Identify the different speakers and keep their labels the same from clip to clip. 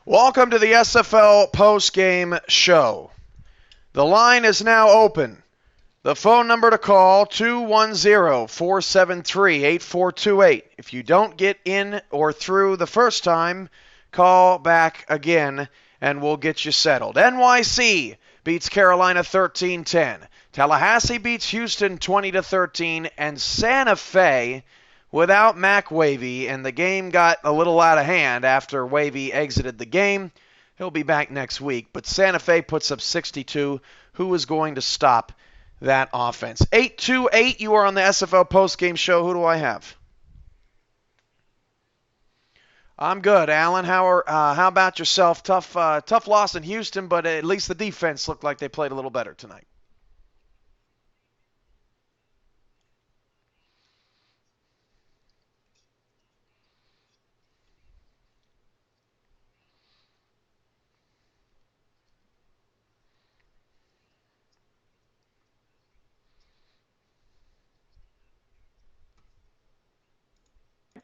Speaker 1: Welcome to the SFL Postgame Show. The line is now open. The phone number to call, 210-473-8428. If you don't get in or through the first time, call back again and we'll get you settled. NYC beats Carolina 13-10. Tallahassee beats Houston 20-13. And Santa Fe without Mac Wavy, and the game got a little out of hand after Wavy exited the game. He'll be back next week, but Santa Fe puts up 62. Who is going to stop that offense? 828, you are on the SFL postgame show. Who do I have? I'm good, Alan. How about yourself? Tough loss in Houston, but at least the defense looked like they played a little better tonight.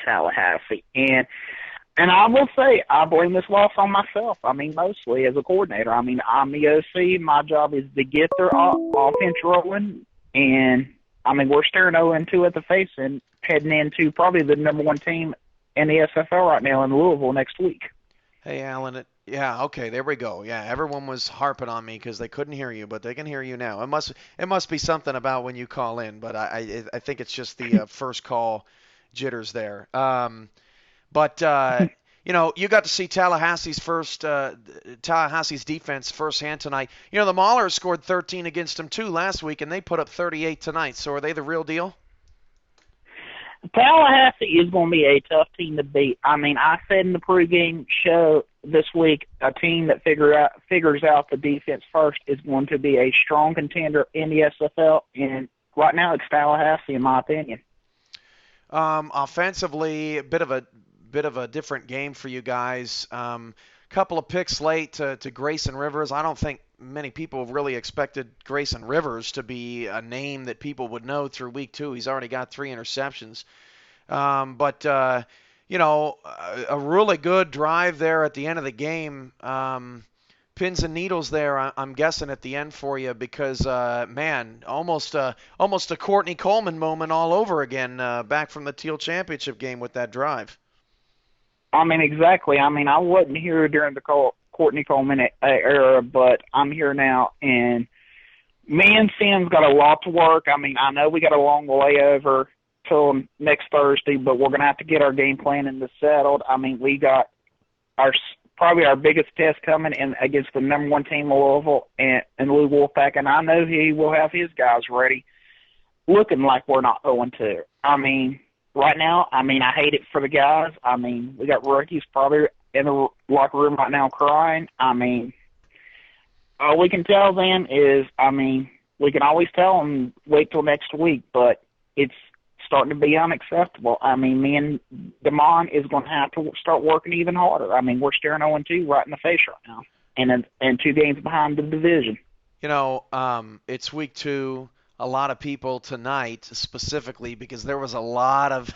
Speaker 2: Tallahassee. And I will say, I blame this loss on myself. I mean, mostly as a coordinator. I mean, I'm the OC. My job is to get their offense rolling. And, I mean, we're staring 0-2 at the face and heading into probably the number one team in the SFL right now in Louisville next week.
Speaker 1: Hey, Alan. Yeah, okay, there we go. Yeah, everyone was harping on me because they couldn't hear you, but they can hear you now. It must be something about when you call in, but I think it's just the first call jitters there. But you got to see Tallahassee's defense firsthand tonight. You know, the Maulers scored 13 against them too last week, and they put up 38 tonight. So are they the real deal?
Speaker 2: Tallahassee is going to be a tough team to beat. I mean, I said in the pregame show this week, a team that figures out the defense first is going to be a strong contender in the SFL. And right now, it's Tallahassee, in my opinion.
Speaker 1: Offensively, a bit of a different game for you guys. Couple of picks late to Grayson Rivers. I don't think many people have really expected Grayson Rivers to be a name that people would know through week 2. He's already got 3 interceptions. But a really good drive there at the end of the game. Pins and needles there, I'm guessing, at the end for you because, almost a Courtney Coleman moment all over again back from the Teal Championship game with that drive.
Speaker 2: I mean, exactly. I mean, I wasn't here during the Courtney Coleman era, but I'm here now, and me and Sam's got a lot to work. I mean, I know we got a long way over till next Thursday, but we're going to have to get our game plan into settled. I mean, we got probably our biggest test coming in against the number one team of Louisville and Lou Wolfpack, and I know he will have his guys ready, looking like we're not 0-2. I mean, right now, I mean, I hate it for the guys. I mean, we got rookies probably in the locker room right now crying. I mean, all we can tell them is, I mean, we can always tell them wait till next week, but it's starting to be unacceptable. I mean, me and Damon is going to have to start working even harder. I mean, we're staring 0-2 right in the face right now, and 2 games behind the division.
Speaker 1: You know, it's week 2. A lot of people tonight specifically because there was a lot of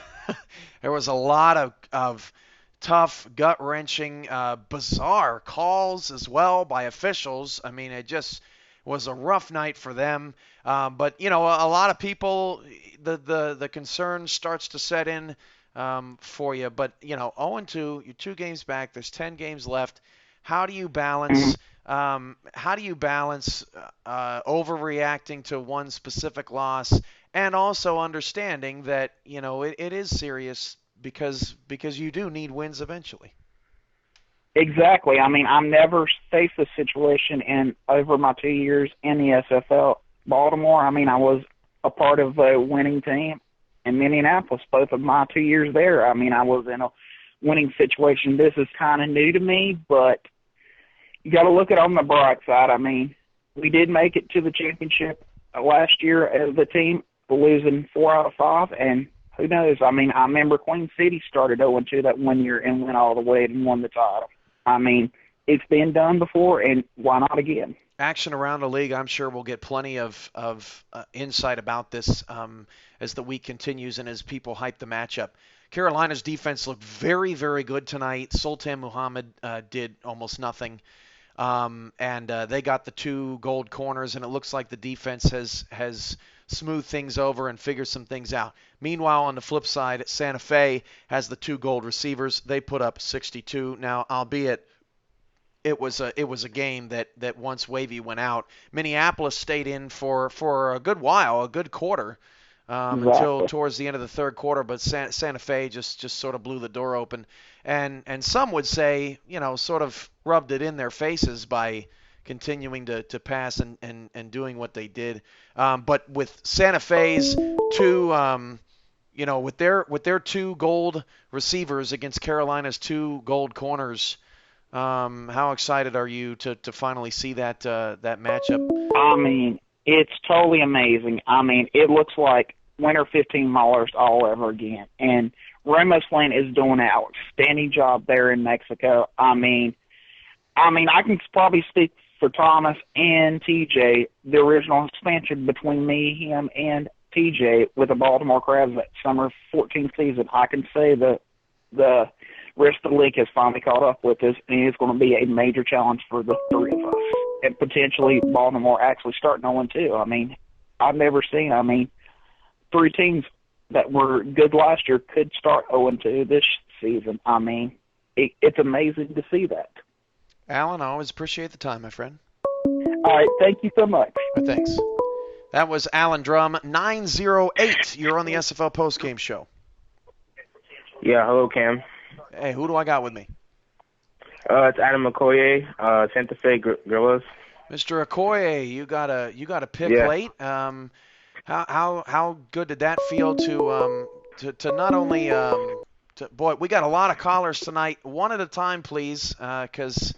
Speaker 1: tough, gut-wrenching, bizarre calls as well by officials. I mean, it just was a rough night for them. But a lot of people, the concern starts to set in for you. But 0-2, you're 2 games back. There's 10 games left. How do you balance? Overreacting to one specific loss and also understanding that it is serious because you do need wins eventually?
Speaker 2: Exactly. I mean, I've never faced this situation in over my 2 years in the SFL. Baltimore, I mean, I was a part of a winning team in Minneapolis, both of my 2 years there. I mean, I was in a winning situation. This is kind of new to me, but you got to look at it on the bright side. I mean, we did make it to the championship last year as the team, losing 4 out of 5, and who knows? I mean, I remember Queen City started 0-2 that one year and went all the way and won the title. I mean, it's been done before, and why not again?
Speaker 1: action around the league. I'm sure we'll get plenty of insight about this as the week continues and as people hype the matchup. Carolina's defense looked very, very good tonight. Sultan Muhammad did almost nothing. And they got the 2 gold corners, and it looks like the defense has smoothed things over and figured some things out. Meanwhile, on the flip side, Santa Fe has the 2 gold receivers. They put up 62. Now, albeit it was a game that once Wavy went out, Minneapolis stayed in for a good while, a good quarter, until
Speaker 2: Exactly.
Speaker 1: towards the end of the third quarter. But Santa Fe just sort of blew the door open, and some would say, sort of rubbed it in their faces by continuing to pass and doing what they did. But with Santa Fe's 2, with their 2 gold receivers against Carolina's 2 gold corners. How excited are you to finally see that matchup?
Speaker 2: I mean, it's totally amazing. I mean, it looks like Winter 15 Maulers all over again. And Ramos Flynn is doing an outstanding job there in Mexico. I can probably speak for Thomas and TJ, the original expansion between me, him, and TJ with the Baltimore Crabs that summer 14th season. I can say that the rest of the league has finally caught up with us, and it's going to be a major challenge for the 3 of us. And potentially Baltimore actually starting 0-2. I mean, I've never seen, 3 teams that were good last year could start 0-2 this season. I mean, it's amazing to see that.
Speaker 1: Alan, I always appreciate the time, my friend.
Speaker 2: All right, thank you so much.
Speaker 1: Thanks. That was Alan Drum, 908. You're on the SFL Postgame Show.
Speaker 3: Yeah, hello, Cam.
Speaker 1: Hey, who do I got with me?
Speaker 3: It's Adam McCoy, Santa Fe Gorillas.
Speaker 1: Mr. Okoye, you got a pick late. How good did that feel to not only boy, we got a lot of callers tonight. One at a time, please, because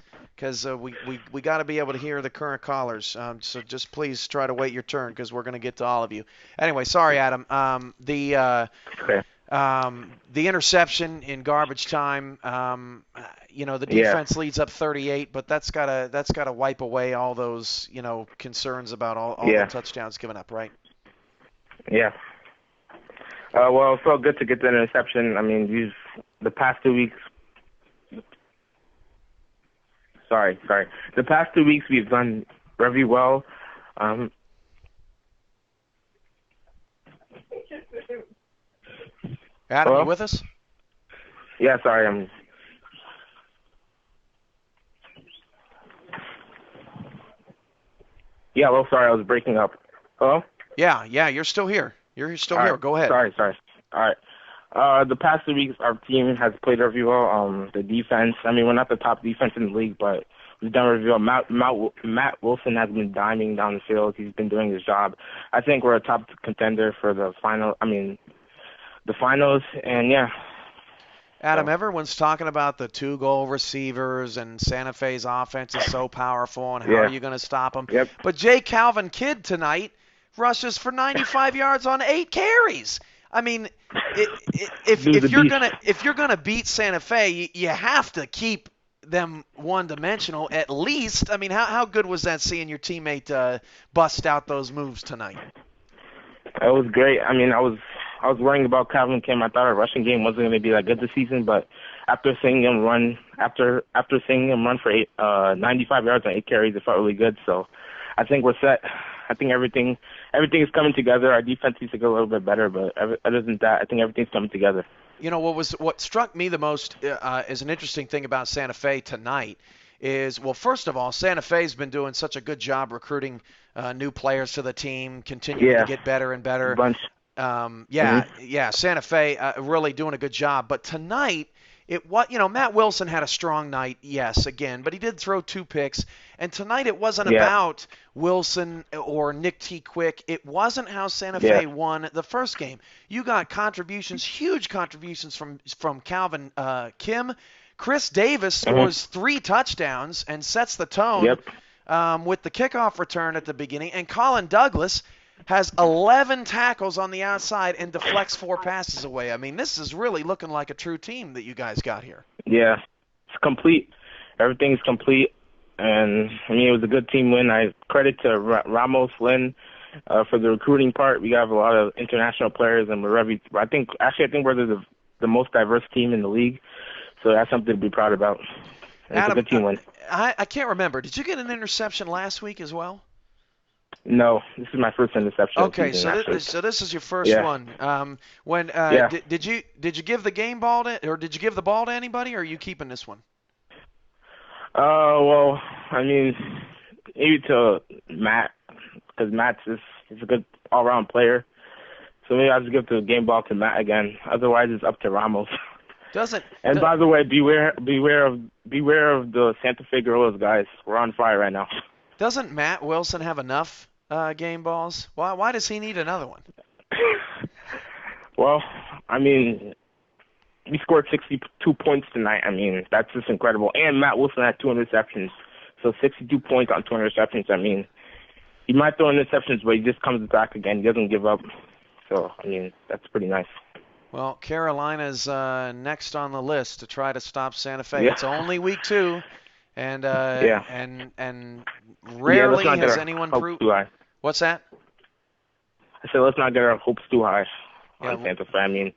Speaker 1: we got to be able to hear the current callers. So just please try to wait your turn because we're going to get to all of you. Anyway, sorry, Adam.
Speaker 3: Okay.
Speaker 1: The interception in garbage time. The defense leads up 38, but that's gotta wipe away all those concerns about all the touchdowns given up, right?
Speaker 3: Yeah. Well, it felt good to get the interception. I mean, the past 2 weeks. Sorry. The past 2 weeks we've done very well.
Speaker 1: Adam, you with us?
Speaker 3: Yeah, sorry. Yeah, well, sorry, I was breaking up. Hello?
Speaker 1: Yeah, you're still here. You're still here. Go ahead.
Speaker 3: Sorry. All right. The past 2 weeks, our team has played very well. The defense, we're not the top defense in the league, but we've done very well. Matt Wilson has been diming down the field. He's been doing his job. I think we're a top contender for the finals, and yeah.
Speaker 1: Adam, everyone's talking about the 2 goal receivers and Santa Fe's offense is so powerful and how are you going to stop them?
Speaker 3: Yep.
Speaker 1: But Jay Calvin Kidd tonight rushes for 95 yards on 8 carries. I mean, if you're gonna beat Santa Fe, you have to keep them one-dimensional at least. I mean, how good was that seeing your teammate bust out those moves tonight?
Speaker 3: It was great. I was worrying about Calvin Kim. I thought our rushing game wasn't going to be that good this season, but after seeing him run for 95 yards on 8 carries, it felt really good. So I think we're set. I think everything is coming together. Our defense needs to get a little bit better, but other than that, I think everything's coming together.
Speaker 1: What struck me the most as an interesting thing about Santa Fe tonight is, well, first of all, Santa Fe's been doing such a good job recruiting new players to the team, continuing to get better and better.
Speaker 3: Bunch.
Speaker 1: Santa Fe really doing a good job. But tonight, Matt Wilson had a strong night, yes, again, but he did throw 2 picks. And tonight it wasn't about Wilson or Nick T. Quick. It wasn't how Santa Fe won the first game. You got huge contributions from Calvin Kim. Chris Davis scores 3 touchdowns and sets the tone with the kickoff return at the beginning. And Colin Douglas has 11 tackles on the outside and deflects 4 passes away. I mean, this is really looking like a true team that you guys got here.
Speaker 3: Yeah, it's complete. Everything's complete. and I mean it was a good team win. I credit to Ramos Lynn for the recruiting part. We have a lot of international players, and I think we're the most diverse team in the league, so that's something to be proud about. And
Speaker 1: Adam,
Speaker 3: it's a good team win.
Speaker 1: I can't remember. Did you get an interception last week as well?
Speaker 3: No, this is my first interception.
Speaker 1: Okay, so this is your first one. Did you give the game ball to, or did you give the ball to anybody, or are you keeping this one?
Speaker 3: Well, I mean, maybe to Matt, because Matt's is a good all-around player. So maybe I'll just give the game ball to Matt again. Otherwise, it's up to Ramos. By the way, beware of the Santa Fe Gorillas guys. We're on fire right now.
Speaker 1: Doesn't Matt Wilson have enough game balls? Why does he need another one?
Speaker 3: Well, I mean, we scored 62 points tonight. I mean, that's just incredible. And Matt Wilson had 2 interceptions. So 62 points on 2 interceptions. I mean, he might throw interceptions, but he just comes back again. He doesn't give up. So, I mean, that's pretty nice.
Speaker 1: Well, Carolina's next on the list to try to stop Santa Fe.
Speaker 3: Yeah.
Speaker 1: It's only week 2, and rarely has anyone proved. What's that?
Speaker 3: I said let's not get our hopes too high on Santa Fe. I mean,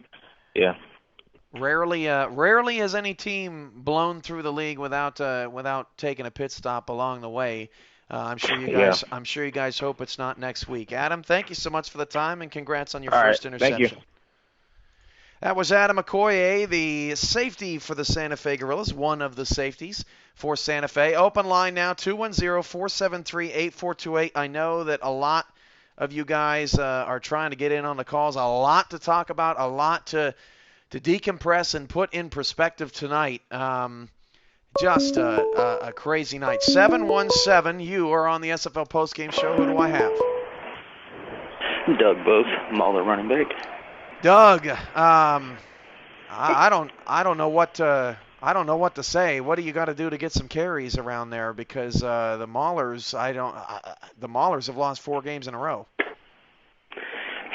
Speaker 3: yeah.
Speaker 1: Rarely has any team blown through the league without taking a pit stop along the way. I'm sure you guys hope it's not next week. Adam, thank you so much for the time, and congrats on your first interception.
Speaker 3: Thank you.
Speaker 1: That was Adam Okoye, the safety for the Santa Fe Gorillas, one of the safeties for Santa Fe. Open line now, 210-473-8428. I know that a lot of you guys are trying to get in on the calls. A lot to talk about, a lot to decompress and put in perspective tonight. Just a crazy night. 717, you are on the SFL Postgame Show. Who do I have?
Speaker 4: Doug Booth, Mauler running back.
Speaker 1: Doug, I don't know what to say. What do you got to do to get some carries around there? Because the Maulers, the Maulers have lost 4 games in a row.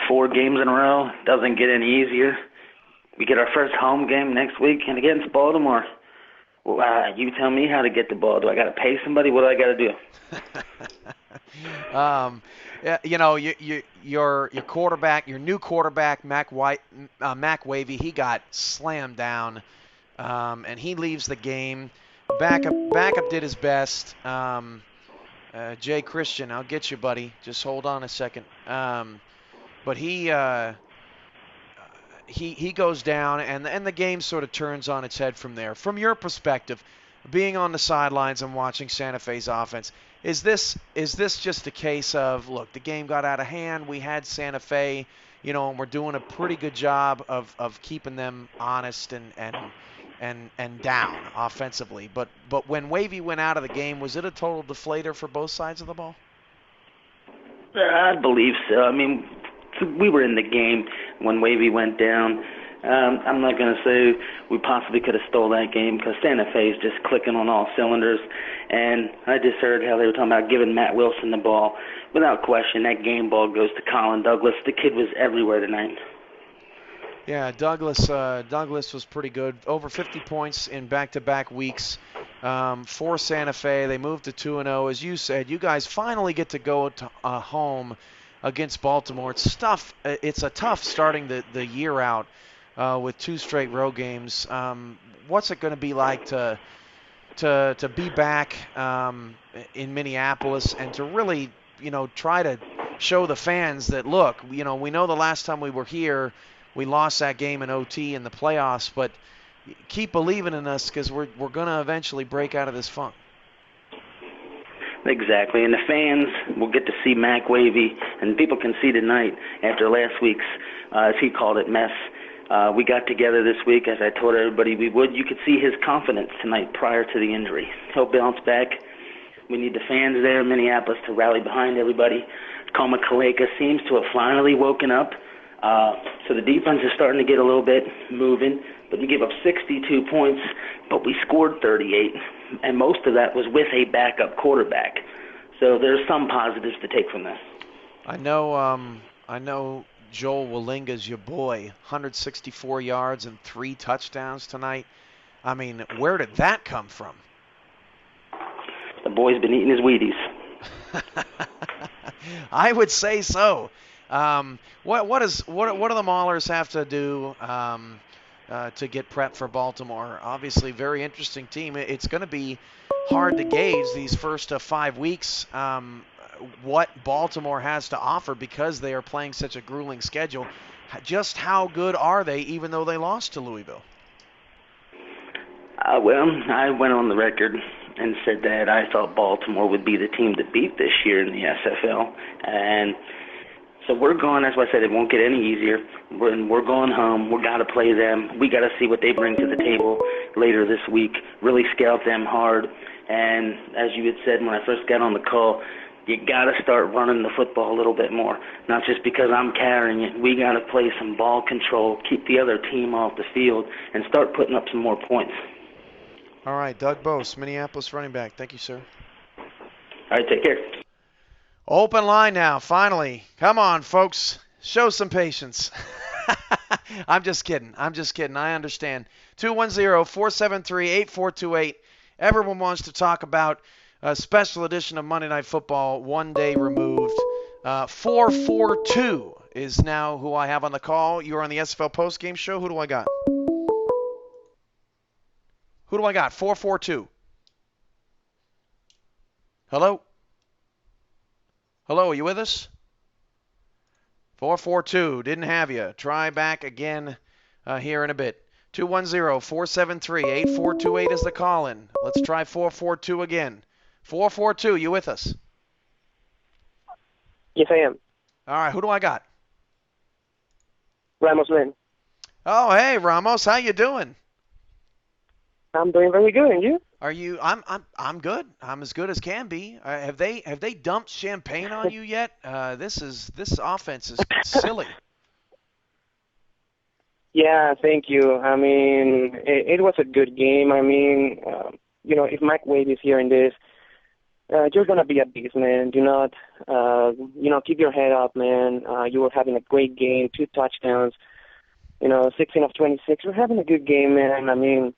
Speaker 4: 4 games in a row doesn't get any easier. We get our first home game next week and against Baltimore. Well, you tell me how to get the ball. Do I got to pay somebody? What do I got to do?
Speaker 1: Your quarterback, your new quarterback, Mac Wavy, he got slammed down, and he leaves the game. Backup did his best. Jay Christian, I'll get you, buddy. Just hold on a second. But he goes down, and the game sort of turns on its head from there. From your perspective, being on the sidelines and watching Santa Fe's offense, is this just a case of, look, the game got out of hand, we had Santa Fe, and we're doing a pretty good job of keeping them honest and down offensively. But when Wavy went out of the game, was it a total deflator for both sides of the ball?
Speaker 4: I believe so. I mean, we were in the game when Wavy went down. I'm not going to say we possibly could have stole that game because Santa Fe is just clicking on all cylinders. And I just heard how they were talking about giving Matt Wilson the ball. Without question, that game ball goes to Colin Douglas. The kid was everywhere tonight.
Speaker 1: Yeah, Douglas was pretty good. Over 50 points in back-to-back weeks for Santa Fe. They moved to 2-0. As you said, you guys finally get to go to home against Baltimore. It's a tough starting the year out with 2 straight road games. What's it going to be like to be back in Minneapolis and to really, try to show the fans that, look, we know the last time we were here, we lost that game in OT in the playoffs, but keep believing in us because we're going to eventually break out of this funk.
Speaker 4: Exactly, and the fans will get to see Mac Wavy, and people can see tonight after last week's, as he called it, mess. We got together this week, as I told everybody we would. You could see his confidence tonight prior to the injury. He'll bounce back. We need the fans there in Minneapolis to rally behind everybody. Koma Kaleka seems to have finally woken up. So the defense is starting to get a little bit moving. But we gave up 62 points, but we scored 38. And most of that was with a backup quarterback. So there's some positives to take from this.
Speaker 1: I know Joel Walinga's your boy. 164 yards and 3 touchdowns tonight. I mean, where did that come from?
Speaker 4: The boy's been eating his Wheaties.
Speaker 1: I would say so. What do the Maulers have to do to get prep for Baltimore? Obviously, very interesting team. It's going to be hard to gauge these first 5 weeks what Baltimore has to offer because they are playing such a grueling schedule. Just how good are they, even though they lost to Louisville?
Speaker 4: Well, I went on the record and said that I thought Baltimore would be the team to beat this year in the SFL. And so we're going, as I said, it won't get any easier. We're going home. We got to play them. We got to see what they bring to the table later this week, really scout them hard. And as you had said when I first got on the call, you got to start running the football a little bit more, not just because I'm carrying it. We got to play some ball control, keep the other team off the field, and start putting up some more points.
Speaker 1: All right, Doug Bose, Minneapolis running back. Thank you, sir.
Speaker 4: All right, take care.
Speaker 1: Open line now, finally. Come on, folks. Show some patience. I'm just kidding. I understand. 210-473-8428. Everyone wants to talk about a special edition of Monday Night Football, one day removed. 442 is now who I have on the call. You're on the SFL Postgame Show. Who do I got? 442. Hello? Hello, are you with us? 442, didn't have you. Try back again here in a bit. 210-473-8428 is the call-in. Let's try 442 again. 442, you with us?
Speaker 5: Yes, I am.
Speaker 1: All right, who do I got?
Speaker 5: Ramos Lynn.
Speaker 1: Oh, hey, Ramos, how you doing?
Speaker 5: I'm doing very good, and you?
Speaker 1: Are you? I'm good. I'm as good as can be. Have they dumped champagne on you yet? This offense is silly.
Speaker 5: Yeah, thank you. I mean, it was a good game. I mean, if Mike Wade is hearing this, you're gonna be a beast, man. Do not, keep your head up, man. You were having a great game, 2 touchdowns. 16 of 26. We're having a good game, man. I mean.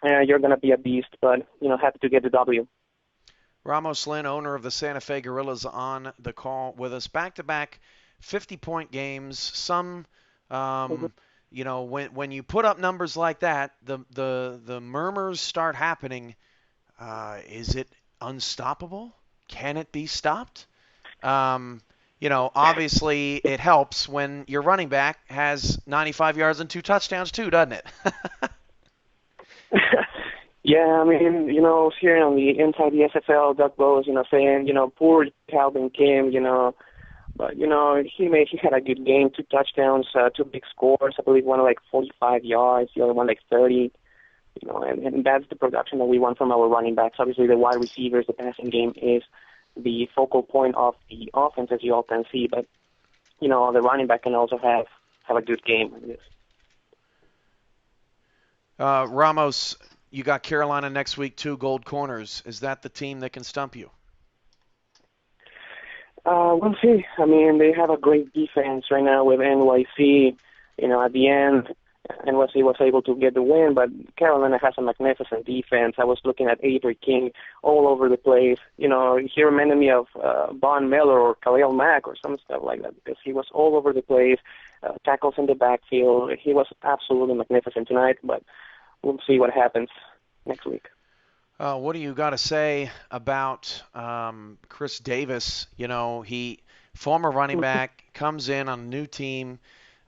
Speaker 5: You're going to be a beast, but, happy to get the W.
Speaker 1: Ramos Lynn, owner of the Santa Fe Gorillas, on the call with us. Back-to-back 50-point games. Some, when you put up numbers like that, the murmurs start happening. Is it unstoppable? Can it be stopped? Obviously it helps when your running back has 95 yards and 2 touchdowns too, doesn't it?
Speaker 5: Yeah, I mean, hearing on the inside the SFL, Doug Bose, saying, poor Calvin Kim, but, he had a good game, 2 touchdowns, 2 big scores. I believe one like 45 yards, the other one like 30, and that's the production that we want from our running backs. Obviously, the wide receivers, the passing game is the focal point of the offense, as you all can see, but, the running back can also have a good game like this.
Speaker 1: Ramos, you got Carolina next week, 2 Gold Corners. Is that the team that can stump you?
Speaker 5: We'll see. I mean, they have a great defense right now with NYC. At the end, NYC was able to get the win, but Carolina has a magnificent defense. I was looking at Avery King all over the place. He reminded me of Von Miller or Khalil Mack or some stuff like that because he was all over the place, tackles in the backfield. He was absolutely magnificent tonight, but we'll see what happens next week.
Speaker 1: What do you got to say about Chris Davis? He former running back, comes in on a new team,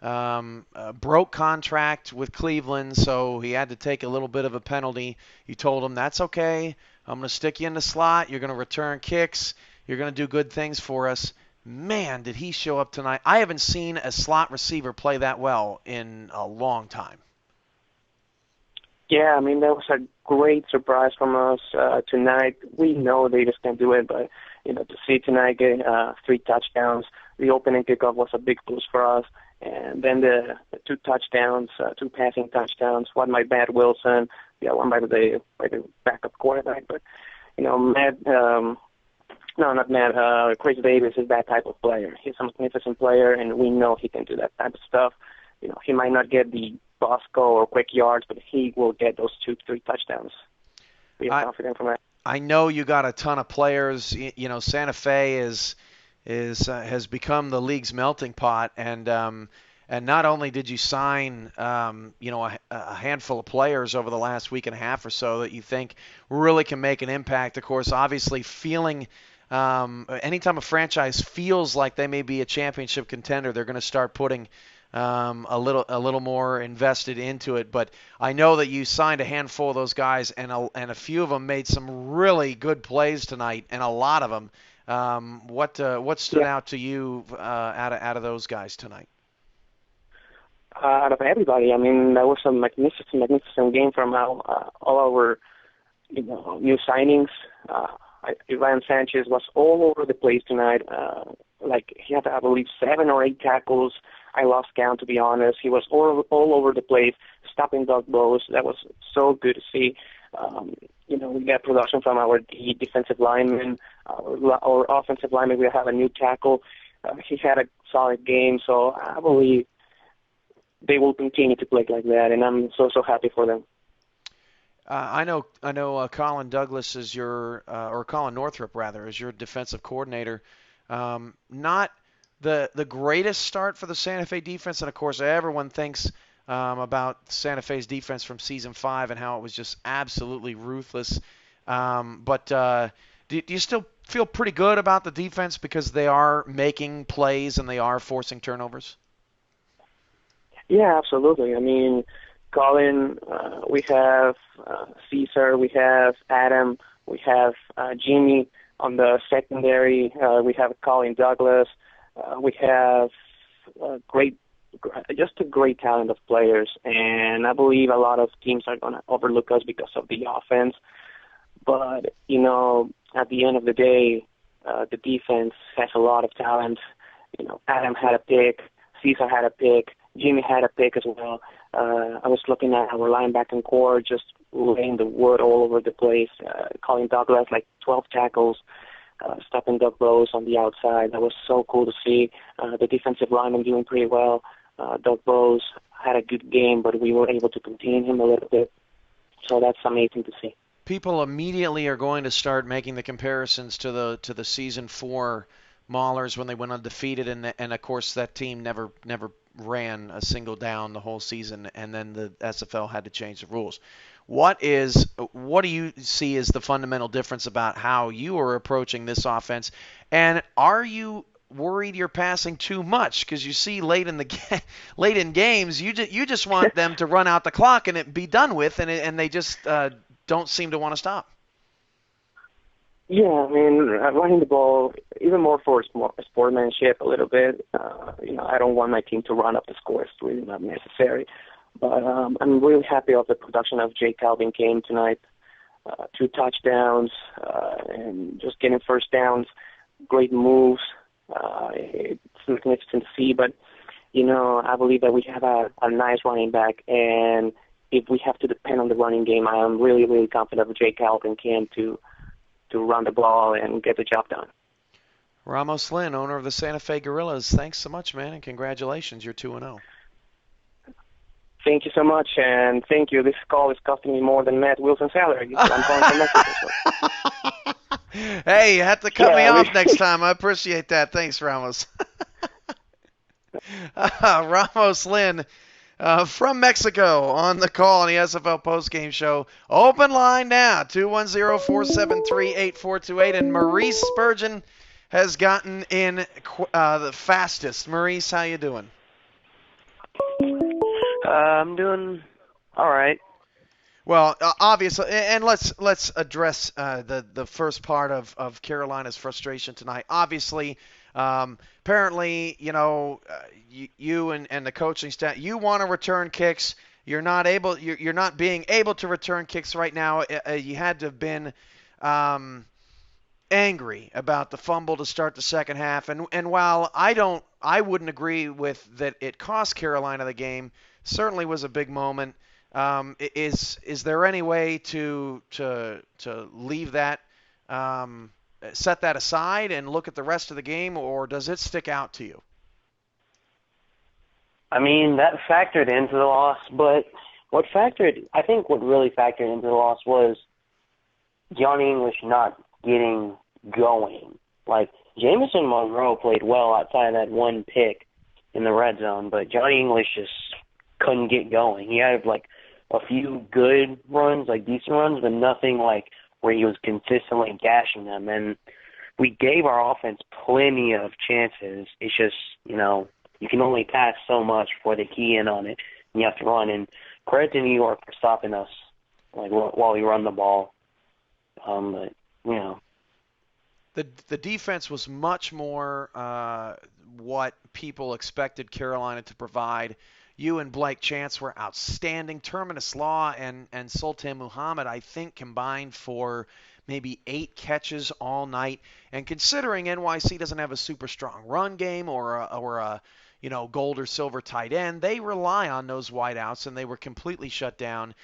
Speaker 1: broke contract with Cleveland, so he had to take a little bit of a penalty. You told him, that's okay. I'm going to stick you in the slot. You're going to return kicks. You're going to do good things for us. Man, did he show up tonight. I haven't seen a slot receiver play that well in a long time.
Speaker 5: Yeah, I mean, that was a great surprise from us tonight. We know they just can't do it, but, to see tonight get 3 touchdowns, the opening kickoff was a big boost for us. And then the 2 touchdowns, 2 passing touchdowns, one by Matt Wilson, one by the backup quarterback. But, Chris Davis is that type of player. He's a magnificent player, and we know he can do that type of stuff. He might not get the Bosco or quick yards, but he will get those 2-3 touchdowns. We are confident from that.
Speaker 1: I know you got a ton of players. Santa Fe has become the league's melting pot, and not only did you sign a handful of players over the last week and a half or so that you think really can make an impact. Of course, obviously feeling. Anytime a franchise feels like they may be a championship contender, they're going to start putting a little more invested into it. But I know that you signed a handful of those guys, and a few of them made some really good plays tonight, and a lot of them. What stood out to you out of those guys tonight?
Speaker 5: Out of everybody, I mean, that was a magnificent game from all our new signings. Ivan Sanchez was all over the place tonight. Like he had, I believe, 7 or 8 tackles. I lost count, to be honest. He was all over the place, stopping dog blows. That was so good to see. We got production from our defensive linemen, our offensive linemen. We have a new tackle. He had a solid game, so I believe they will continue to play like that, and I'm so happy for them.
Speaker 1: I know. Colin Douglas is or Colin Northrup rather, is your defensive coordinator. Not the greatest start for the Santa Fe defense, and of course everyone thinks about Santa Fe's defense from season 5 and how it was just absolutely ruthless. But do you still feel pretty good about the defense because they are making plays and they are forcing turnovers?
Speaker 5: Yeah, absolutely. I mean, Colin, we have Cesar, we have Adam, we have Jimmy on the secondary. We have Colin Douglas. We have just a great talent of players, and I believe a lot of teams are going to overlook us because of the offense. But at the end of the day, the defense has a lot of talent. Adam had a pick, Cesar had a pick, Jimmy had a pick as well. I was looking at our linebacking core just laying the wood all over the place. Colin Douglas, like 12 tackles, stopping Doug Rose on the outside. That was so cool to see. The defensive lineman doing pretty well. Doug Rose had a good game, but we were able to contain him a little bit. So that's amazing to see.
Speaker 1: People immediately are going to start making the comparisons to the season 4 Maulers when they went undefeated, and of course that team never ran a single down the whole season, and then the SFL had to change the rules. What do you see as the fundamental difference about how you are approaching this offense, and are you worried you're passing too much? Because you see late in games, you just want them to run out the clock and it be done with, and they just don't seem to want to stop.
Speaker 5: Yeah, I mean, running the ball, even more for sportsmanship a little bit. I don't want my team to run up the score. It's really not necessary. But I'm really happy of the production of Jay Calvin Kane tonight. 2 touchdowns and just getting first downs, great moves. It's magnificent to see. But, I believe that we have a nice running back. And if we have to depend on the running game, I am really, really confident of Jay Calvin Kane to run the ball and get the job done.
Speaker 1: Ramos Lynn, owner of the Santa Fe Gorillas, thanks so much, man, and congratulations. You're 2-0.
Speaker 5: Thank you so much, and thank you. This call is costing me more than Matt Wilson's salary. I'm calling from Mexico. So.
Speaker 1: Hey, you have to cut me off next time. I appreciate that. Thanks, Ramos. Ramos Lynn. From Mexico on the call on the SFL Postgame Show. Open line now, 210-473-8428. And Maurice Spurgeon has gotten in the fastest. Maurice, how you doing?
Speaker 6: I'm doing all right.
Speaker 1: Well, obviously, and let's address the first part of Carolina's frustration tonight. Obviously, apparently, you and the coaching staff, you want to return kicks. You're not being able to return kicks right now. You had to have been angry about the fumble to start the second half. And while I wouldn't agree with that it cost Carolina the game, certainly was a big moment. Is there any way to leave that, set that aside and look at the rest of the game, or does it stick out to you?
Speaker 6: I mean, that factored into the loss, but I think what really factored into the loss was Johnny English not getting going. Like, Jamison Monroe played well outside of that one pick in the red zone, but Johnny English just couldn't get going. He had, like, a few good runs, like decent runs, but nothing, like, where he was consistently gashing them. And we gave our offense plenty of chances. It's just, you can only pass so much before they key in on it, and you have to run. And credit to New York for stopping us, like, while we run the ball. But,
Speaker 1: The defense was much more what people expected Carolina to provide. You and Blake Chance were outstanding. Terminus Law and Sultan Muhammad, I think, combined for maybe 8 catches all night. And considering NYC doesn't have a super strong run game or a gold or silver tight end, they rely on those wideouts, and they were completely shut down.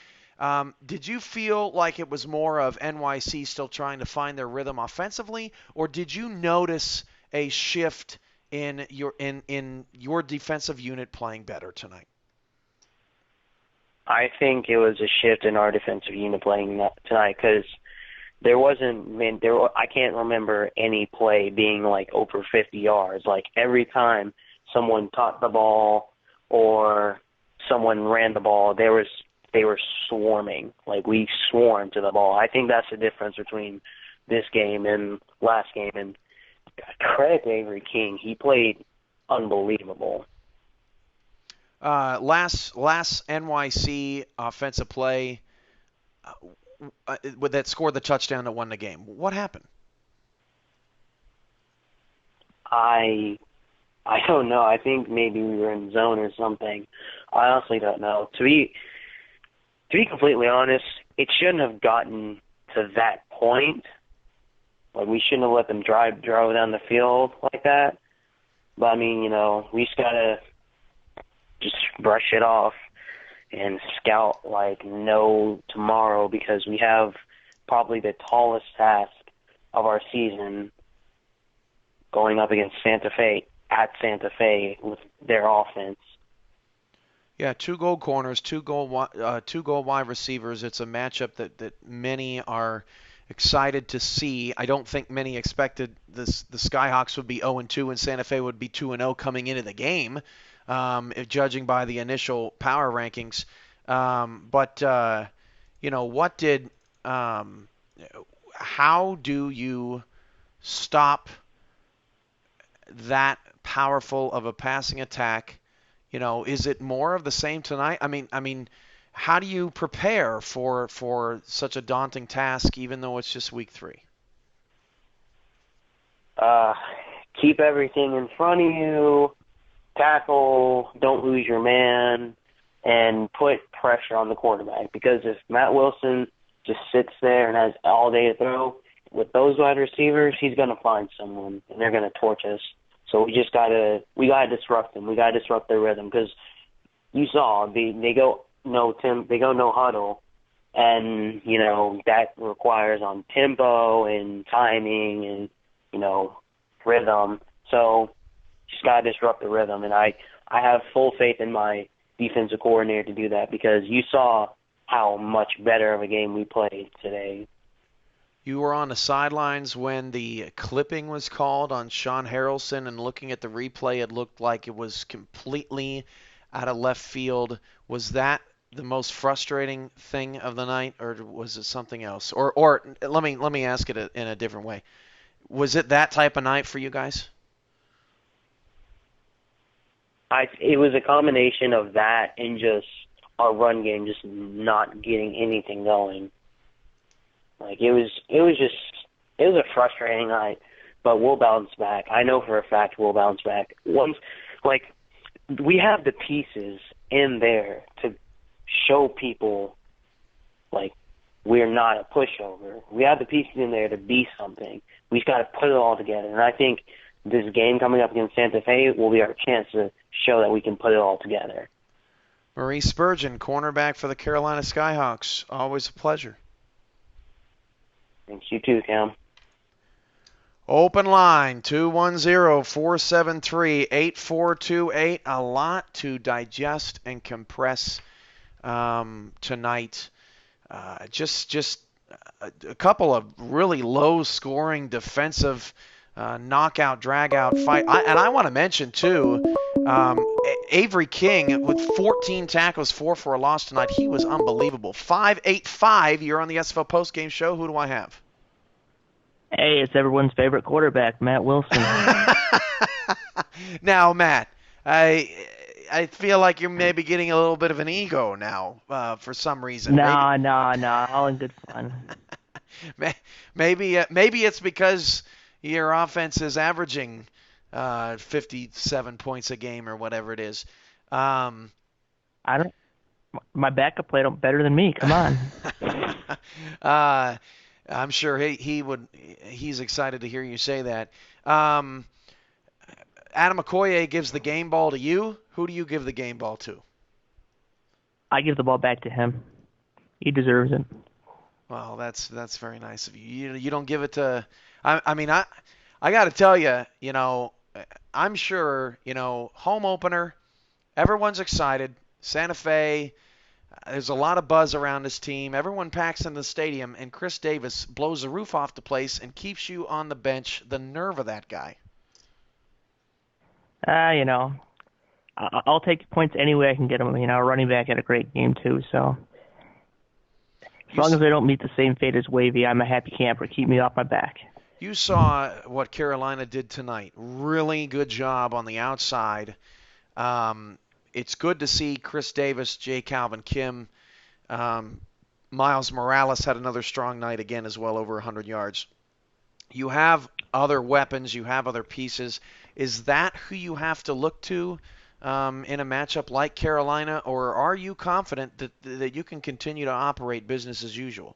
Speaker 1: Did you feel like it was more of NYC still trying to find their rhythm offensively, or did you notice a shift in your defensive unit playing better tonight?
Speaker 6: I think it was a shift in our defensive unit playing tonight because I can't remember any play being like over 50 yards. Like every time someone caught the ball or someone ran the ball, they were swarming. Like we swarmed to the ball. I think that's the difference between this game and last game. And credit to Avery King. He played unbelievable.
Speaker 1: Last NYC offensive play that scored the touchdown that won the game. What happened?
Speaker 6: I don't know. I think maybe we were in zone or something. I honestly don't know. To be completely honest, it shouldn't have gotten to that point. Like we shouldn't have let them drive down the field like that. But I mean, we just gotta just brush it off and scout like no tomorrow because we have probably the tallest task of our season going up against Santa Fe at Santa Fe with their offense.
Speaker 1: Yeah, 2 goal corners, 2 goal wide receivers. It's a matchup that many are excited to see. I don't think many expected the Skyhawks would be 0-2 and Santa Fe would be 2-0 coming into the game, judging by the initial power rankings. How do you stop that powerful of a passing attack? Is it more of the same tonight? I mean, how do you prepare for such a daunting task, even though it's just week 3?
Speaker 6: Keep everything in front of you, tackle, don't lose your man, and put pressure on the quarterback. Because if Matt Wilson just sits there and has all day to throw, with those wide receivers, he's going to find someone, and they're going to torch us. So we gotta disrupt them. We gotta disrupt their rhythm because you saw they go no huddle, and that requires on tempo and timing and rhythm. So just gotta disrupt the rhythm, and I have full faith in my defensive coordinator to do that because you saw how much better of a game we played today.
Speaker 1: You were on the sidelines when the clipping was called on Sean Harrelson, and looking at the replay, it looked like it was completely out of left field. Was that the most frustrating thing of the night, or was it something else? Or let me ask it in a different way. Was it that type of night for you guys?
Speaker 6: It was a combination of that and just our run game just not getting anything going. Like it was a frustrating night, but we'll bounce back. I know for a fact we'll bounce back. We have the pieces in there to show people like we're not a pushover. We have the pieces in there to be something. We just got to put it all together. And I think this game coming up against Santa Fe will be our chance to show that we can put it all together.
Speaker 1: Maurice Spurgeon, cornerback for the Carolina Skyhawks. Always a pleasure.
Speaker 6: Thanks, you too, Cam.
Speaker 1: Open line, 210-473-8428. A lot to digest and compress tonight. Just a couple of really low-scoring defensive knockout, drag-out fight. And I want to mention, too, Avery King with 14 tackles, 4 for a loss tonight. He was unbelievable. 5'8", you're on the SFL postgame show. Who do I have?
Speaker 7: Hey, it's everyone's favorite quarterback, Matt Wilson.
Speaker 1: Now, Matt, I feel like you're maybe getting a little bit of an ego now for some reason.
Speaker 7: No, all in good fun.
Speaker 1: Maybe it's because your offense is averaging 57 points a game or whatever it is.
Speaker 7: I don't. My backup played better than me. Come on.
Speaker 1: I'm sure he's excited to hear you say that. Adam Okoye gives the game ball to you. Who do you give the game ball to?
Speaker 7: I give the ball back to him. He deserves it.
Speaker 1: Well, that's very nice of you. You don't give it to. I mean, I got to tell you, I'm sure, home opener, everyone's excited. Santa Fe, there's a lot of buzz around this team. Everyone packs in the stadium, and Chris Davis blows the roof off the place and keeps you on the bench. The nerve of that guy.
Speaker 7: I'll take points any way I can get them. Running back had a great game too, so as long as I don't meet the same fate as Wavy, I'm a happy camper. Keep me off my back.
Speaker 1: You saw what Carolina did tonight. Really good job on the outside. It's good to see Chris Davis, J. Calvin Kim. Miles Morales had another strong night again as well, over 100 yards. You have other weapons. You have other pieces. Is that who you have to look to in a matchup like Carolina, or are you confident that you can continue to operate business as usual?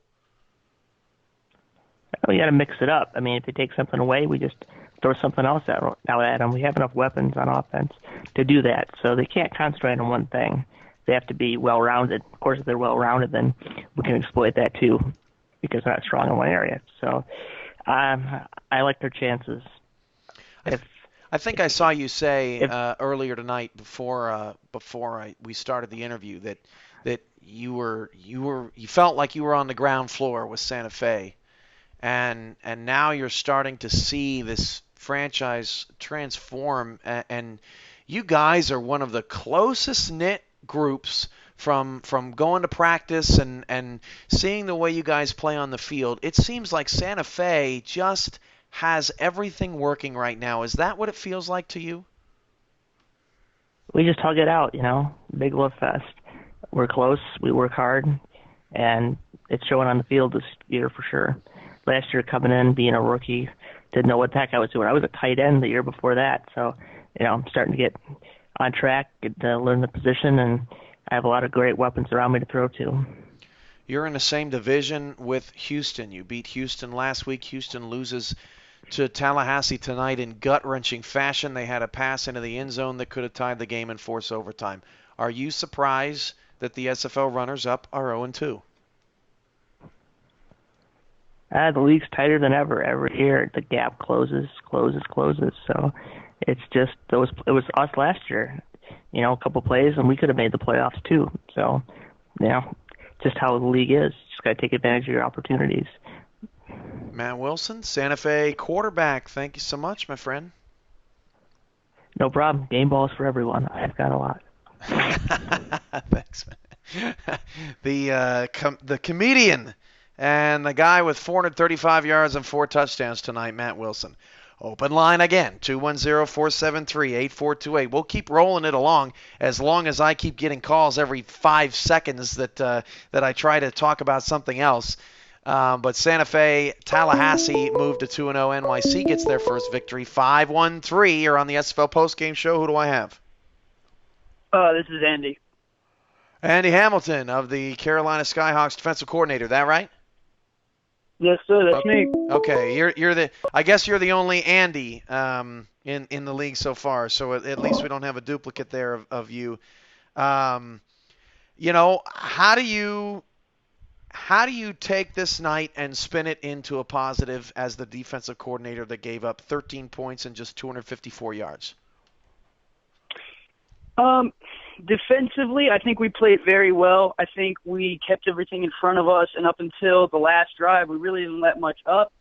Speaker 7: We got to mix it up. I mean, if they take something away, we just throw something else out at them. We have enough weapons on offense to do that, so they can't concentrate on one thing. They have to be well-rounded. Of course, if they're well-rounded, then we can exploit that too, because they're not strong in one area. So I like their chances.
Speaker 1: I think I saw you say earlier tonight before we started the interview that you felt like you were on the ground floor with Santa Fe, and now you're starting to see this franchise transform, and you guys are one of the closest knit groups from going to practice and seeing the way you guys play on the field. It seems like Santa Fe just has everything working right now. Is that what it feels like to you?
Speaker 7: We just hug it out, Big love fest. We're close, we work hard, and it's showing on the field this year for sure. Last year coming in, being a rookie, didn't know what the heck I was doing. I was a tight end the year before that, so I'm starting to get on track, get to learn the position, and I have a lot of great weapons around me to throw to.
Speaker 1: You're in the same division with Houston. You beat Houston last week. Houston loses to Tallahassee tonight in gut-wrenching fashion. They had a pass into the end zone that could have tied the game and forced overtime. Are you surprised that the SFL runners-up are 0-2?
Speaker 7: The league's tighter than ever. Every year the gap closes. So it's just it was us last year. A couple plays and we could have made the playoffs too. So, just how the league is. Just got to take advantage of your opportunities.
Speaker 1: Matt Wilson, Santa Fe quarterback. Thank you so much, my friend.
Speaker 7: No problem. Game balls for everyone. I've got a lot.
Speaker 1: Thanks, man. The comedian and the guy with 435 yards and 4 touchdowns tonight, Matt Wilson. Open line again, 210-473-8428. We'll keep rolling it along as I keep getting calls every 5 seconds that I try to talk about something else. But Santa Fe, Tallahassee moved to 2-0. NYC gets their first victory, 5-1-3. You're on the SFL postgame show. Who do I have?
Speaker 8: This is Andy.
Speaker 1: Andy Hamilton of the Carolina Skyhawks defensive coordinator. That right?
Speaker 8: Yes, sir. That's me.
Speaker 1: Okay, I guess you're the only Andy in the league so far. So at least we don't have a duplicate there of you. How do you take this night and spin it into a positive as the defensive coordinator that gave up 13 points and just 254 yards?
Speaker 8: Defensively, I think we played very well. I think we kept everything in front of us, and up until the last drive, we really didn't let much up.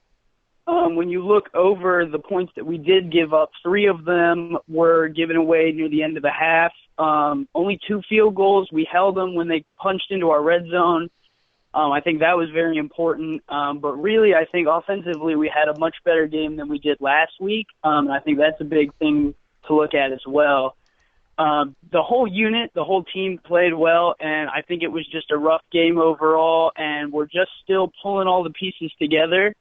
Speaker 8: When you look over the points that we did give up, 3 of them were given away near the end of the half. Only 2 field goals. We held them when they punched into our red zone. I think that was very important. But really, I think offensively we had a much better game than we did last week. And I think that's a big thing to look at as well. The whole unit, the whole team played well, and I think it was just a rough game overall, and we're just still pulling all the pieces together.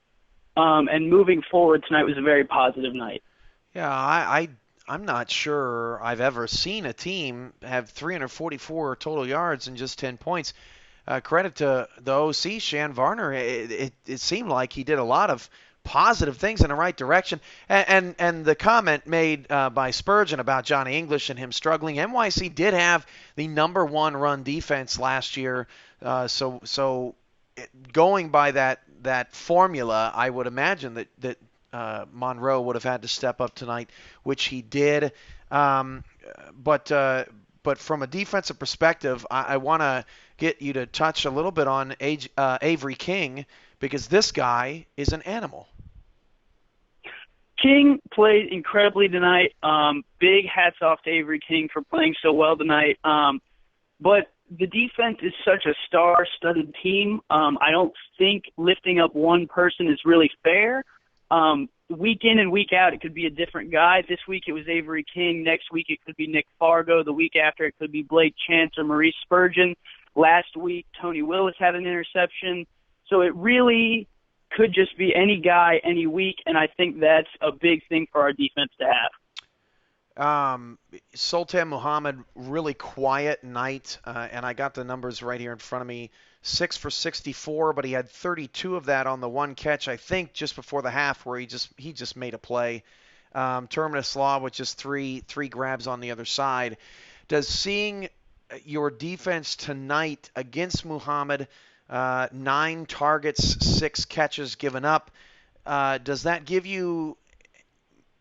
Speaker 8: And moving forward, tonight was a very positive night.
Speaker 1: Yeah, I'm not sure I've ever seen a team have 344 total yards and just 10 points. Credit to the OC, Shan Varner. It seemed like he did a lot of positive things in the right direction. And the comment made by Spurgeon about Johnny English and him struggling, NYC did have the number 1 run defense last year. So going by that formula, I would imagine that Monroe would have had to step up tonight, which he did. But from a defensive perspective, I want to get you to touch a little bit on Avery King, because this guy is an animal.
Speaker 8: King played incredibly tonight. Big hats off to Avery King for playing so well tonight. But the defense is such a star-studded team. I don't think lifting up one person is really fair. Week in and week out, it could be a different guy. This week it was Avery King. Next week it could be Nick Fargo. The week after it could be Blake Chance or Maurice Spurgeon. Last week, Tony Willis had an interception. So it really could just be any guy, any week, and I think that's a big thing for our defense to have.
Speaker 1: Sultan Muhammad, really quiet night, and I got the numbers right here in front of me. 6 for 64, but he had 32 of that on the one catch, I think, just before the half, where he just made a play. Terminus Law with just three grabs on the other side. Does seeing your defense tonight against Muhammad, 9 targets, 6 catches given up, does that give you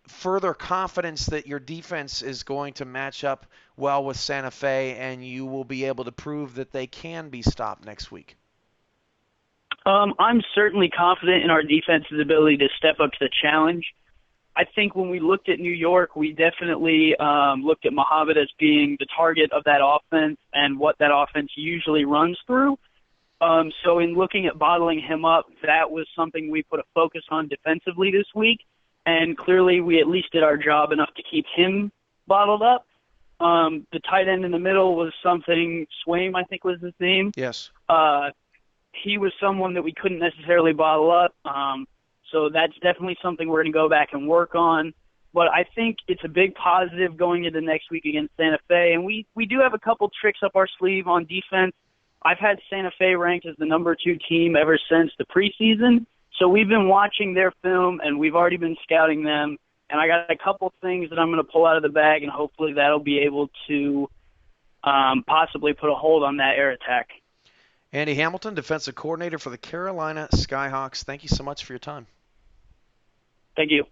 Speaker 1: further confidence that your defense is going to match up well with Santa Fe and you will be able to prove that they can be stopped next week?
Speaker 8: I'm certainly confident in our defense's ability to step up to the challenge. I think when we looked at New York, we definitely looked at Muhammad as being the target of that offense and what that offense usually runs through. So in looking at bottling him up, that was something we put a focus on defensively this week. And clearly we at least did our job enough to keep him bottled up. The tight end in the middle was something, Swaim, I think was his name.
Speaker 1: Yes.
Speaker 8: He was someone that we couldn't necessarily bottle up. So that's definitely something we're going to go back and work on. But I think it's a big positive going into next week against Santa Fe. And we do have a couple tricks up our sleeve on defense. I've had Santa Fe ranked as the number 2 team ever since the preseason. So we've been watching their film, and we've already been scouting them. And I got a couple things that I'm going to pull out of the bag, and hopefully that'll be able to possibly put a hold on that air attack.
Speaker 1: Andy Hamilton, defensive coordinator for the Carolina Skyhawks. Thank you so much for your time.
Speaker 8: Thank you.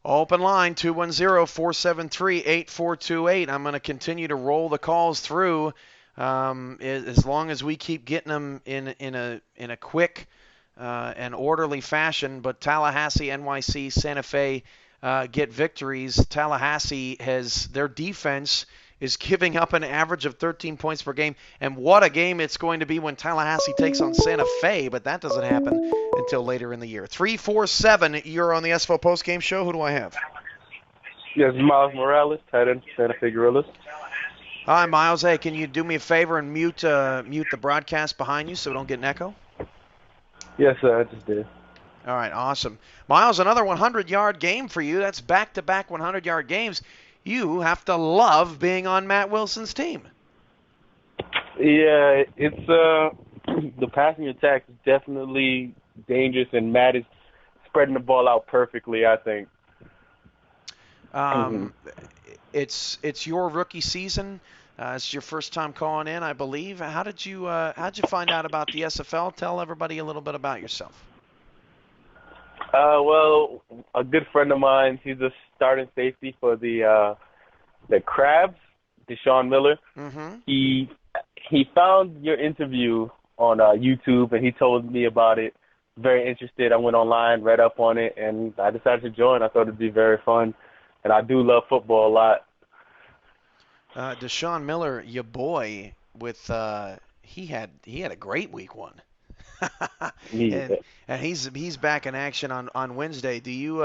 Speaker 1: Open line, 210-473-8428. I'm going to continue to roll the calls through as long as we keep getting them in a quick and orderly fashion. But Tallahassee, NYC, Santa Fe get victories. Tallahassee their defense is giving up an average of 13 points per game. And what a game it's going to be when Tallahassee takes on Santa Fe, but that doesn't happen until later in the year. 347, you're on the SFL Postgame Show. Who do I have?
Speaker 9: Yes, Miles Morales, tight end, Santa Fe Gorillas.
Speaker 1: Hi, Miles. Hey, can you do me a favor and mute the broadcast behind you so we don't get an echo?
Speaker 9: Yes, sir, I just did.
Speaker 1: All right, awesome. Miles, another 100-yard game for you. That's back-to-back 100-yard games. You have to love being on Matt Wilson's team.
Speaker 9: Yeah, it's the passing attack is definitely dangerous, and Matt is spreading the ball out perfectly, I think.
Speaker 1: It's your rookie season. It's your first time calling in, I believe. How'd you find out about the SFL? Tell everybody a little bit about yourself.
Speaker 9: Well, a good friend of mine, he's a starting safety for the Crabs. Deshaun Miller.
Speaker 1: Mm-hmm.
Speaker 9: He found your interview on YouTube, and he told me about it. Very interested. I went online, read up on it, and I decided to join. I thought it'd be very fun, and I do love football a lot.
Speaker 1: Deshaun Miller, your boy, with he had a great week one.
Speaker 9: Yeah.
Speaker 1: and he's back in action on Wednesday. Do you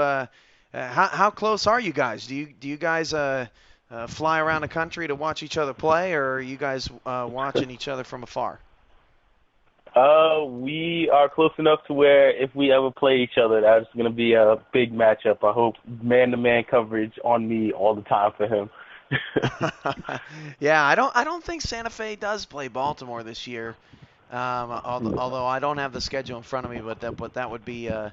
Speaker 1: how close are you guys? Do you guys fly around the country to watch each other play, or are you guys watching each other from afar?
Speaker 9: We are close enough to where if we ever play each other, that's going to be a big matchup. I hope man-to-man coverage on me all the time for him.
Speaker 1: Yeah, I don't think Santa Fe does play Baltimore this year. Although I don't have the schedule in front of me, but that would be a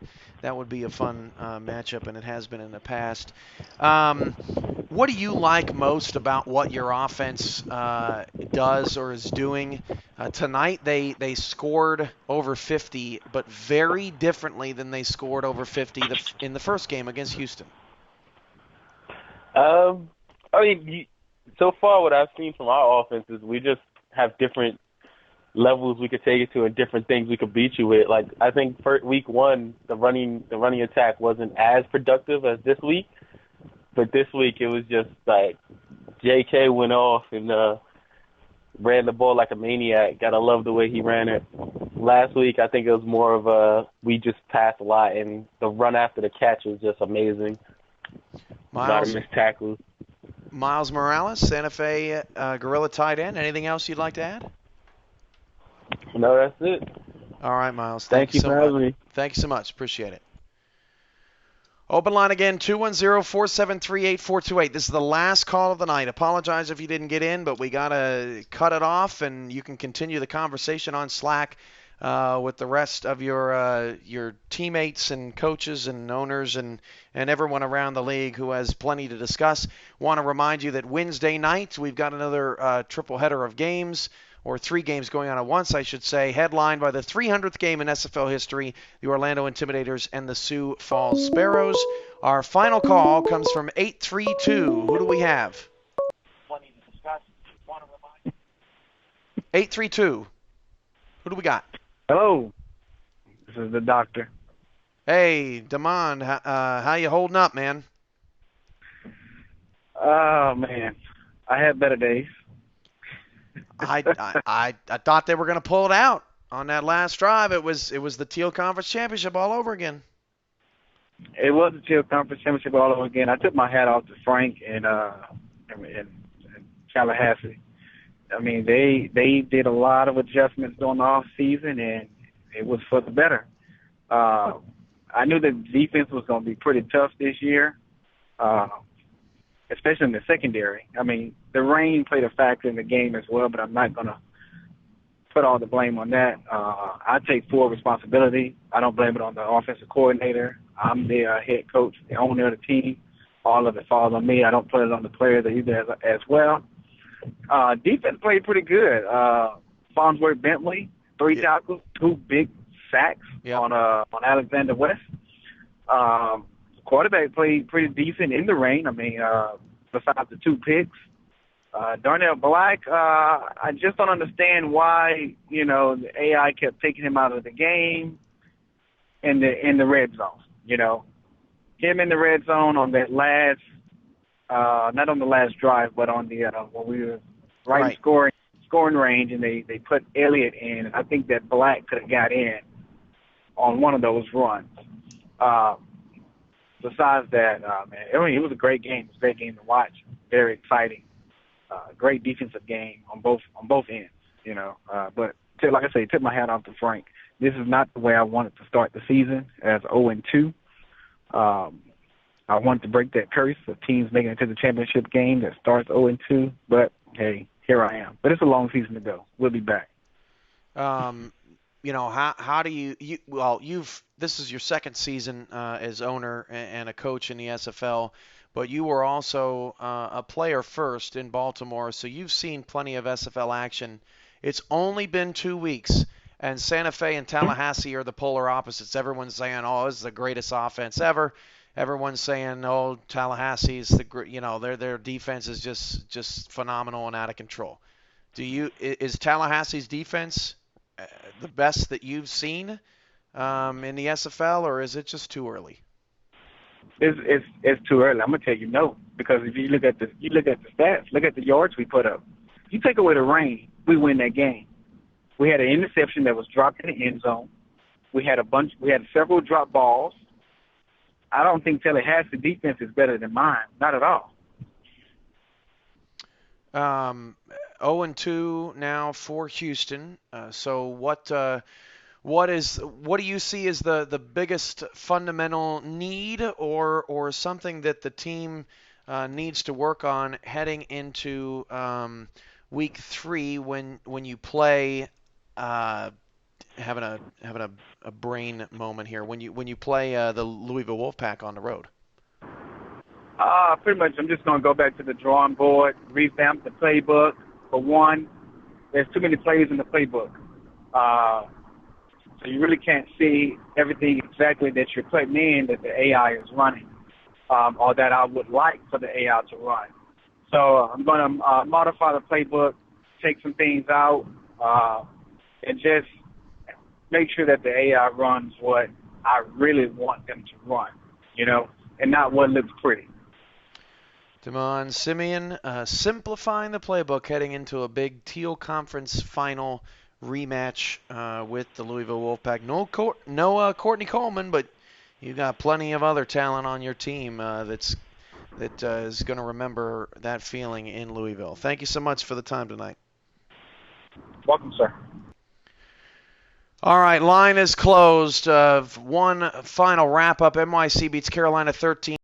Speaker 1: fun matchup, and it has been in the past. What do you like most about what your offense does or is doing? Tonight they scored over 50, but very differently than they scored over 50 in the first game against Houston.
Speaker 9: I mean, so far what I've seen from our offense is we just have different levels we could take it to and different things we could beat you with. Like, I think for week one, the running attack wasn't as productive as this week, but this week it was just like J.K. went off and ran the ball like a maniac. Gotta love the way he ran it. Last week, I think it was more of we just passed a lot, and the run after the catch was just amazing. A lot of missed tackles.
Speaker 1: Miles Morales, Santa Fe Gorilla tight end. Anything else you'd like to add?
Speaker 9: No, that's it.
Speaker 1: All right, Miles.
Speaker 9: Thank you
Speaker 1: so
Speaker 9: for having me.
Speaker 1: Thank you so much. Appreciate it. Open line again, 210-473-8428. This is the last call of the night. Apologize if you didn't get in, but we got to cut it off, and you can continue the conversation on Slack with the rest of your teammates and coaches and owners and everyone around the league who has plenty to discuss. Want to remind you that Wednesday night we've got another triple header of games, or three games going on at once, I should say, headlined by the 300th game in SFL history, the Orlando Intimidators and the Sioux Falls Sparrows. Our final call comes from 832. Who do we have? 832. Who do we got?
Speaker 2: Hello. This is the doctor.
Speaker 1: Hey, Damon, how you holding up, man?
Speaker 2: Oh, man. I had better days.
Speaker 1: I thought they were going to pull it out on that last drive. It was the Teal Conference Championship all over again.
Speaker 2: It was the Teal Conference Championship all over again. I took my hat off to Frank and Tallahassee. I mean, they did a lot of adjustments during the off season, and it was for the better. I knew the defense was going to be pretty tough this year, especially in the secondary. I mean, the rain played a factor in the game as well, but I'm not going to put all the blame on that. I take full responsibility. I don't blame it on the offensive coordinator. I'm the head coach, the owner of the team. All of it falls on me. I don't put it on the players either as well. Defense played pretty good. Farnsworth Bentley, 3 tackles, 2 big sacks on Alexander West. Quarterback played pretty decent in the rain. I mean, besides the 2 picks. Darnell Black, I just don't understand why, the AI kept taking him out of the game in the red zone. Him in the red zone on that last, not on the last drive, but on the when we were right in scoring range, and they put Elliott in. I think that Black could have got in on one of those runs. Besides that, man, it was a great game. It was a great game to watch. Very exciting. Great defensive game on both ends. But like I say, tip my hat off to Frank. This is not the way I wanted to start the season as 0-2. I wanted to break that curse of teams making it to the championship game that starts 0-2. But hey, here I am. But it's a long season to go. We'll be back.
Speaker 1: How do you this is your second season as owner and a coach in the SFL, but you were also a player first in Baltimore, so you've seen plenty of SFL action. It's only been 2 weeks, and Santa Fe and Tallahassee are the polar opposites. Everyone's saying, oh, this is the greatest offense ever. everyone's saying, "Oh, Tallahassee's their defense is just phenomenal and out of control." Is Tallahassee's defense the best that you've seen in the SFL, or is it just too early?
Speaker 10: It's too early. I'm gonna tell you no, because if you look at the stats, look at the yards we put up. You take away the rain, we win that game. We had an interception that was dropped in the end zone. We had several drop balls. I don't think Tallahassee defense is better than mine. Not at all.
Speaker 1: 0-2 now for Houston. So what do you see as the biggest fundamental need or something that the team needs to work on heading into week 3 when you play having a brain moment here when you play the Louisville Wolfpack on the road?
Speaker 10: Pretty much I'm just going to go back to the drawing board, revamp the playbook. For one, there's too many plays in the playbook. So you really can't see everything exactly that you're putting in that the AI is running, or that I would like for the AI to run. So I'm going to modify the playbook, take some things out, and just make sure that the AI runs what I really want them to run, and not what looks pretty.
Speaker 1: Damon Simeon, simplifying the playbook heading into a big Teal Conference final rematch with the Louisville Wolfpack. No Courtney Coleman, but you got plenty of other talent on your team that is going to remember that feeling in Louisville. Thank you so much for the time tonight.
Speaker 10: Welcome, sir.
Speaker 1: All right, line is closed. One final wrap-up. NYC beats Carolina 13.